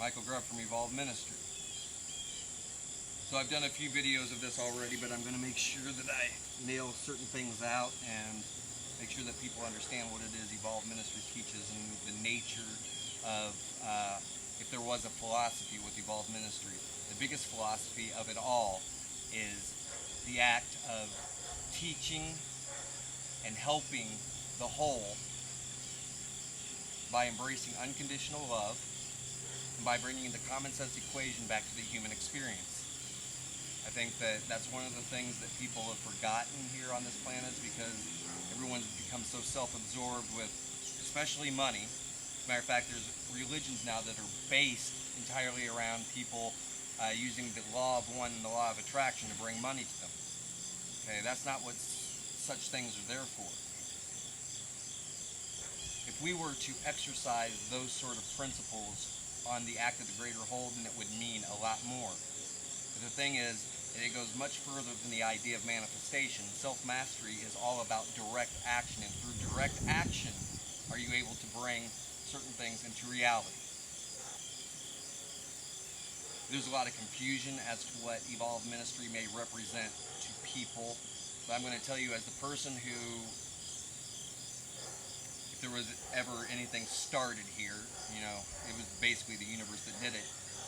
Michael Grubb from Evolve Ministry. So I've done a few videos of this already, but I'm going to make sure that I nail certain things out and make sure that people understand what it is Evolve Ministry teaches and the nature of, if there was a philosophy with Evolve Ministry. The biggest philosophy of it all is the act of teaching and helping the whole by embracing unconditional love and by bringing the common sense equation back to the human experience. I think that that's one of the things that people have forgotten here on this planet, because everyone's become so self-absorbed with especially money. As a matter of fact, there's religions now that are based entirely around people using the law of one and the law of attraction to bring money to them. Okay, that's not what such things are there for. If we were to exercise those sort of principles on the act of the greater whole, then it would mean a lot more. But the thing is, it goes much further than the idea of manifestation. Self-mastery is all about direct action, and through direct action are you able to bring certain things into reality. There's a lot of confusion as to what Evolve Ministry may represent to people, but I'm going to tell you, as the person who, if there was ever anything started here, it was basically the universe that did it.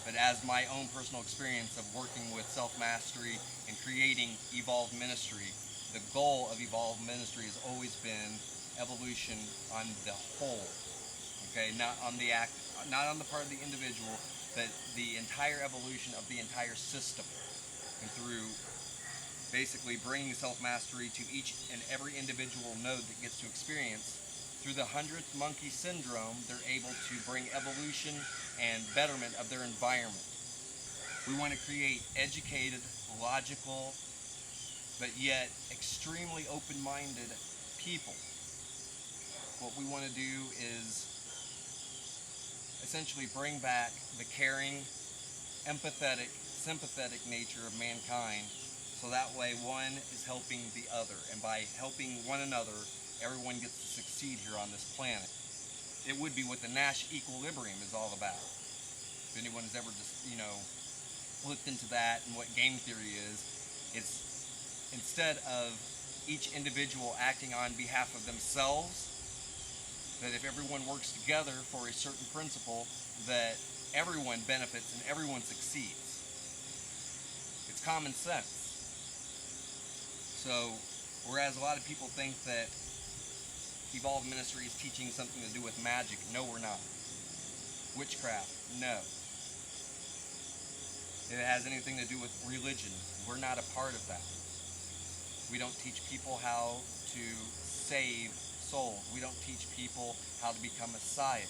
But as my own personal experience of working with self-mastery and creating Evolve Ministry, the goal of Evolve Ministry has always been evolution on the whole. Okay, not on the part of the individual, but the entire evolution of the entire system. And through basically bringing self-mastery to each and every individual node that gets to experience, through the 100th monkey syndrome, they're able to bring evolution and betterment of their environment. We want to create educated, logical, but yet extremely open-minded people. What we want to do is essentially bring back the caring, empathetic, sympathetic nature of mankind, so that way one is helping the other, and by helping one another, everyone gets to succeed here on this planet. It would be what the Nash equilibrium is all about. If anyone has ever just, looked into that and what game theory is, it's instead of each individual acting on behalf of themselves, that if everyone works together for a certain principle, that everyone benefits and everyone succeeds. It's common sense. So, whereas a lot of people think that Evolve Ministry is teaching something to do with magic, no, we're not. Witchcraft, no. If it has anything to do with religion, we're not a part of that. We don't teach people how to save souls. We don't teach people how to become messiahs.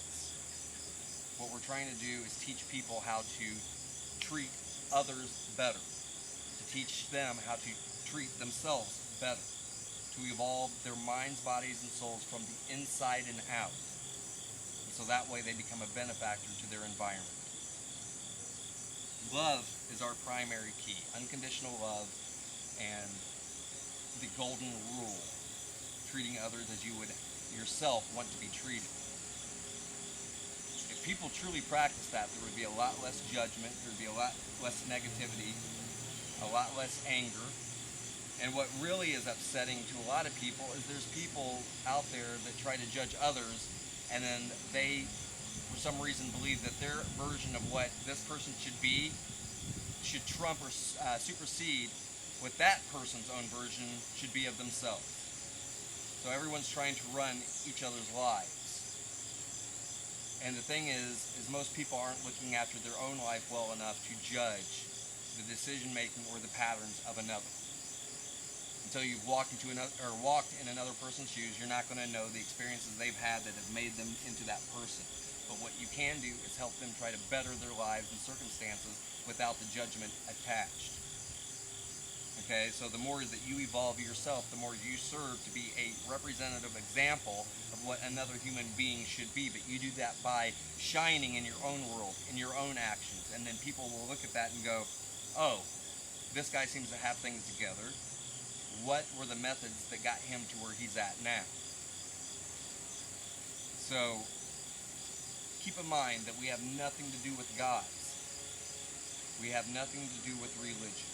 What we're trying to do is teach people how to treat others better, to teach them how to treat themselves better, to evolve their minds, bodies, and souls from the inside and out. And so that way they become a benefactor to their environment. Love is our primary key. Unconditional love and the golden rule. Treating others as you would yourself want to be treated. If people truly practice that, there would be a lot less judgment, there would be a lot less negativity, a lot less anger. And what really is upsetting to a lot of people is there's people out there that try to judge others, and then they, for some reason, believe that their version of what this person should be should trump or supersede what that person's own version should be of themselves. So everyone's trying to run each other's lives. And the thing is most people aren't looking after their own life well enough to judge the decision-making or the patterns of another. Until you've walked in another person's shoes, you're not going to know the experiences they've had that have made them into that person. But what you can do is help them try to better their lives and circumstances without the judgment attached. Okay, so the more that you evolve yourself, the more you serve to be a representative example of what another human being should be. But you do that by shining in your own world, in your own actions. And then people will look at that and go, oh, this guy seems to have things together. What were the methods that got him to where he's at now? So keep in mind that we have nothing to do with gods. We have nothing to do with religion.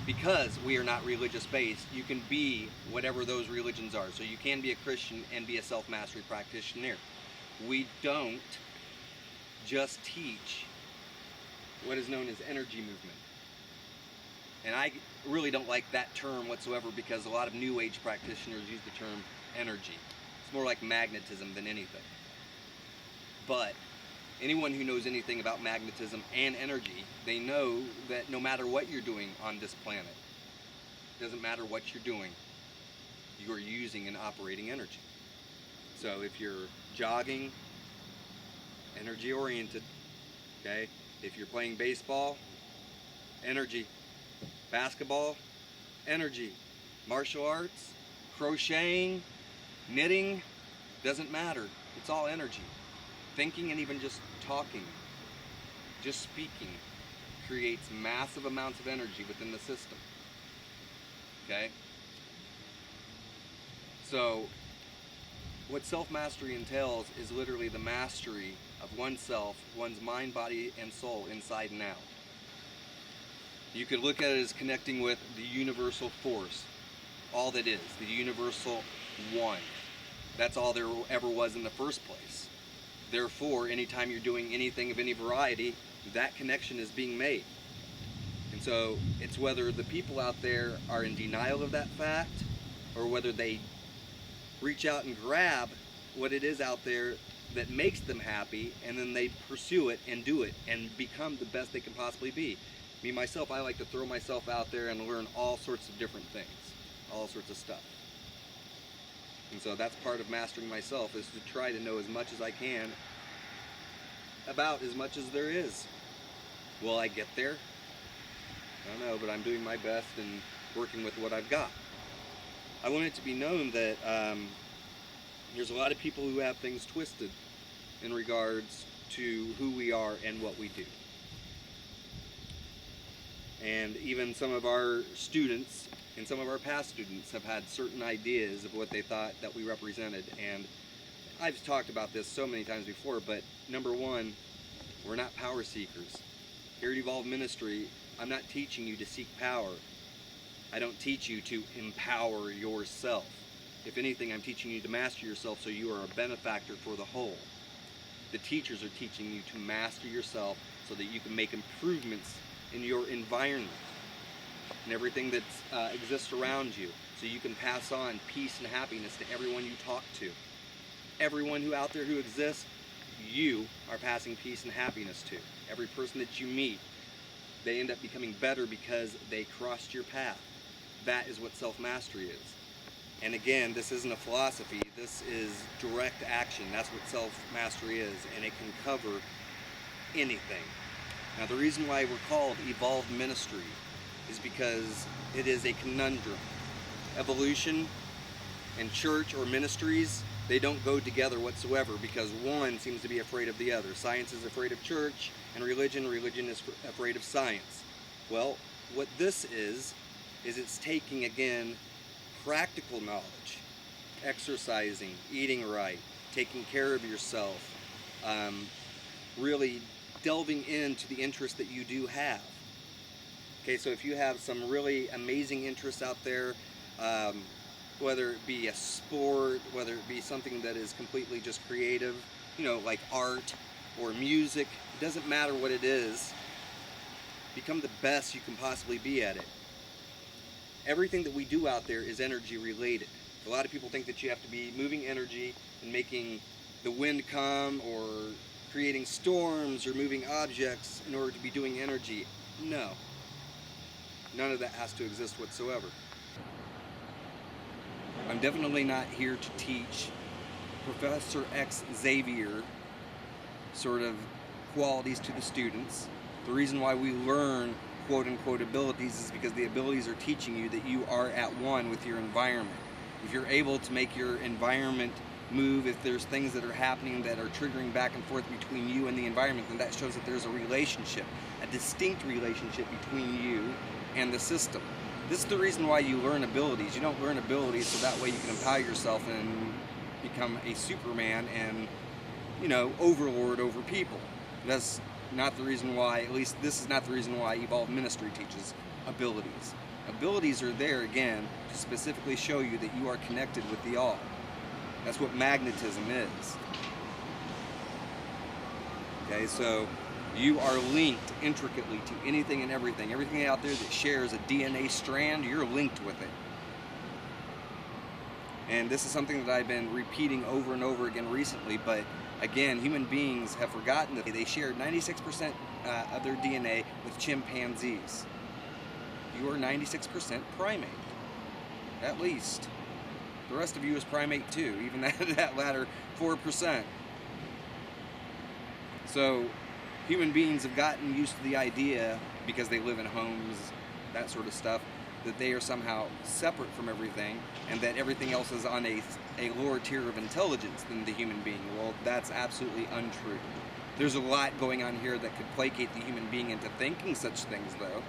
Because we are not religious based, you can be whatever those religions are. So you can be a Christian and be a self-mastery practitioner. We don't just teach what is known as energy movement. And I really don't like that term whatsoever, because a lot of New Age practitioners use the term energy. It's more like magnetism than anything. But anyone who knows anything about magnetism and energy, they know that no matter what you're doing on this planet, doesn't matter what you're doing, you are using and operating energy. So if you're jogging, energy oriented, okay? If you're playing baseball, energy. Basketball, energy. Martial arts, crocheting, knitting, doesn't matter. It's all energy. Thinking and even just talking, just speaking, creates massive amounts of energy within the system. Okay? So, what self-mastery entails is literally the mastery of oneself, one's mind, body, and soul, inside and out. You could look at it as connecting with the universal force, all that is, the universal one. That's all there ever was in the first place. Therefore, anytime you're doing anything of any variety, that connection is being made. And so it's whether the people out there are in denial of that fact, or whether they reach out and grab what it is out there that makes them happy, and then they pursue it and do it and become the best they can possibly be. Me, myself, I like to throw myself out there and learn all sorts of different things, all sorts of stuff. And so that's part of mastering myself, is to try to know as much as I can about as much as there is. Will I get there? I don't know, but I'm doing my best and working with what I've got. I want it to be known that there's a lot of people who have things twisted in regards to who we are and what we do. And even some of our students and some of our past students have had certain ideas of what they thought that we represented. And I've talked about this so many times before, but number one, we're not power seekers. Here at Evolve Ministry, I'm not teaching you to seek power. I don't teach you to empower yourself. If anything, I'm teaching you to master yourself so you are a benefactor for the whole. The teachers are teaching you to master yourself so that you can make improvements in your environment and everything that exists around you, so you can pass on peace and happiness to everyone you talk to. Everyone who out there who exists, you are passing peace and happiness to. Every person that you meet, they end up becoming better because they crossed your path. That is what self-mastery is. And again, this isn't a philosophy, this is direct action. That's what self-mastery is, and it can cover anything. Now, the reason why we're called Evolve Ministry is because it is a conundrum. Evolution and church or ministries, they don't go together whatsoever, because one seems to be afraid of the other. Science is afraid of church, and religion is afraid of science. Well, what this is it's taking, again, practical knowledge, exercising, eating right, taking care of yourself, really delving into the interests that you do have. Okay, so if you have some really amazing interests out there, whether it be a sport, whether it be something that is completely just creative, you know, like art or music, it doesn't matter what it is, become the best you can possibly be at it. Everything that we do out there is energy related. A lot of people think that you have to be moving energy and making the wind come, or creating storms, or moving objects in order to be doing energy. No. None of that has to exist whatsoever. I'm definitely not here to teach Professor X Xavier sort of qualities to the students. The reason why we learn quote-unquote abilities is because the abilities are teaching you that you are at one with your environment. If you're able to make your environment move, if there's things that are happening that are triggering back and forth between you and the environment, then that shows that there's a relationship, a distinct relationship between you and the system. This is the reason why you learn abilities. You don't learn abilities so that way you can empower yourself and become a Superman and overlord over people. That's not the reason why, at least this is not the reason why Evolved Ministry teaches abilities. Abilities are there, again, to specifically show you that you are connected with the all. That's what magnetism is. Okay, so you are linked intricately to anything and everything. Everything out there that shares a DNA strand, you're linked with it. And this is something that I've been repeating over and over again recently, but again, human beings have forgotten that they share 96% of their DNA with chimpanzees. You are 96% primate, at least. The rest of you is primate too, even that latter 4%. So human beings have gotten used to the idea, because they live in homes, that sort of stuff, that they are somehow separate from everything, and that everything else is on a lower tier of intelligence than the human being. Well, that's absolutely untrue. There's a lot going on here that could placate the human being into thinking such things, though.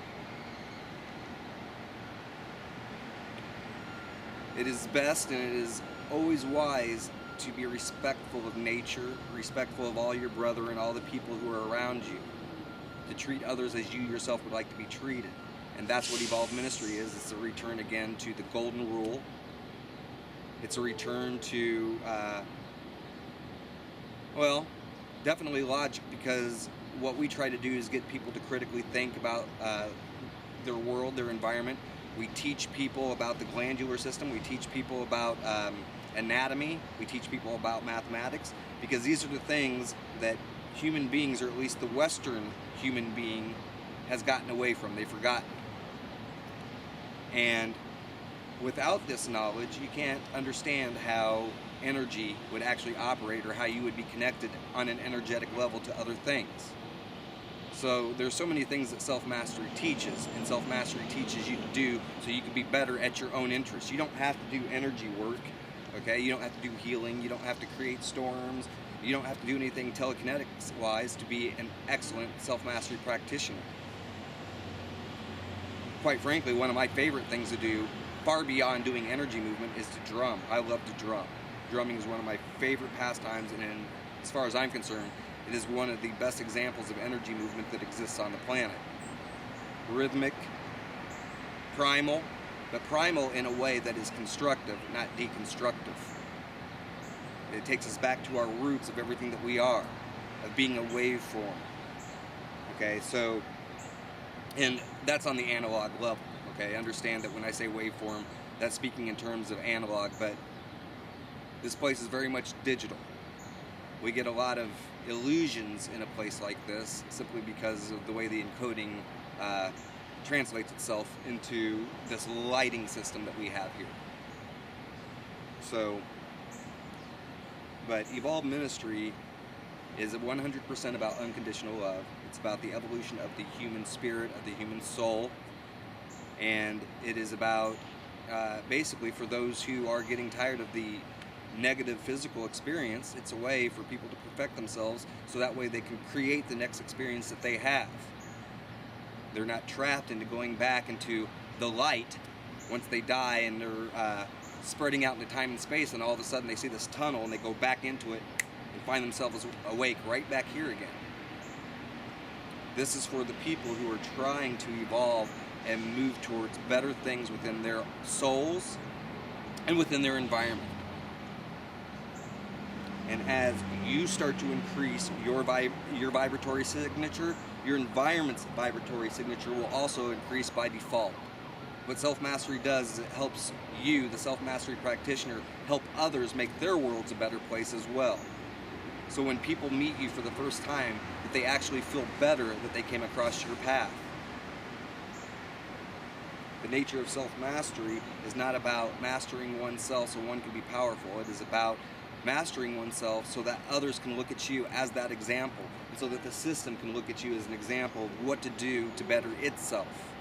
It is best and it is always wise to be respectful of nature, respectful of all your brethren, all the people who are around you, to treat others as you yourself would like to be treated. And that's what Evolved Ministry is. It's a return again to the golden rule. It's a return to, well, definitely logic, because what we try to do is get people to critically think about their world, their environment. We teach people about the glandular system. We teach people about anatomy. We teach people about mathematics, because these are the things that human beings, or at least the Western human being, has gotten away from. They've forgotten. And without this knowledge, you can't understand how energy would actually operate, or how you would be connected on an energetic level to other things. So there's so many things that self-mastery teaches, and self-mastery teaches you to do so you can be better at your own interests. You don't have to do energy work, okay? You don't have to do healing. You don't have to create storms. You don't have to do anything telekinetics-wise to be an excellent self-mastery practitioner. Quite frankly, one of my favorite things to do, far beyond doing energy movement, is to drum. I love to drum. Drumming is one of my favorite pastimes, and as far as I'm concerned, it is one of the best examples of energy movement that exists on the planet. Rhythmic, primal, but primal in a way that is constructive, not deconstructive. It takes us back to our roots of everything that we are, of being a waveform. Okay, so, and that's on the analog level. Okay, understand that when I say waveform, that's speaking in terms of analog, but this place is very much digital. We get a lot of illusions in a place like this simply because of the way the encoding translates itself into this lighting system that we have here. So, but Evolved Ministry is 100% about unconditional love. It's about the evolution of the human spirit, of the human soul, and it is about basically, for those who are getting tired of the negative physical experience, it's a way for people to perfect themselves so that way they can create the next experience that they have. They're not trapped into going back into the light once they die, and they're spreading out into time and space, and all of a sudden they see this tunnel and they go back into it and find themselves awake right back here again. This is for the people who are trying to evolve and move towards better things within their souls and within their environment. And as you start to increase your vibratory signature, your environment's vibratory signature will also increase by default. What self-mastery does is it helps you, the self-mastery practitioner, help others make their worlds a better place as well. So when people meet you for the first time, that they actually feel better that they came across your path. The nature of self-mastery is not about mastering oneself so one can be powerful. It is about mastering oneself so that others can look at you as that example, and so that the system can look at you as an example of what to do to better itself.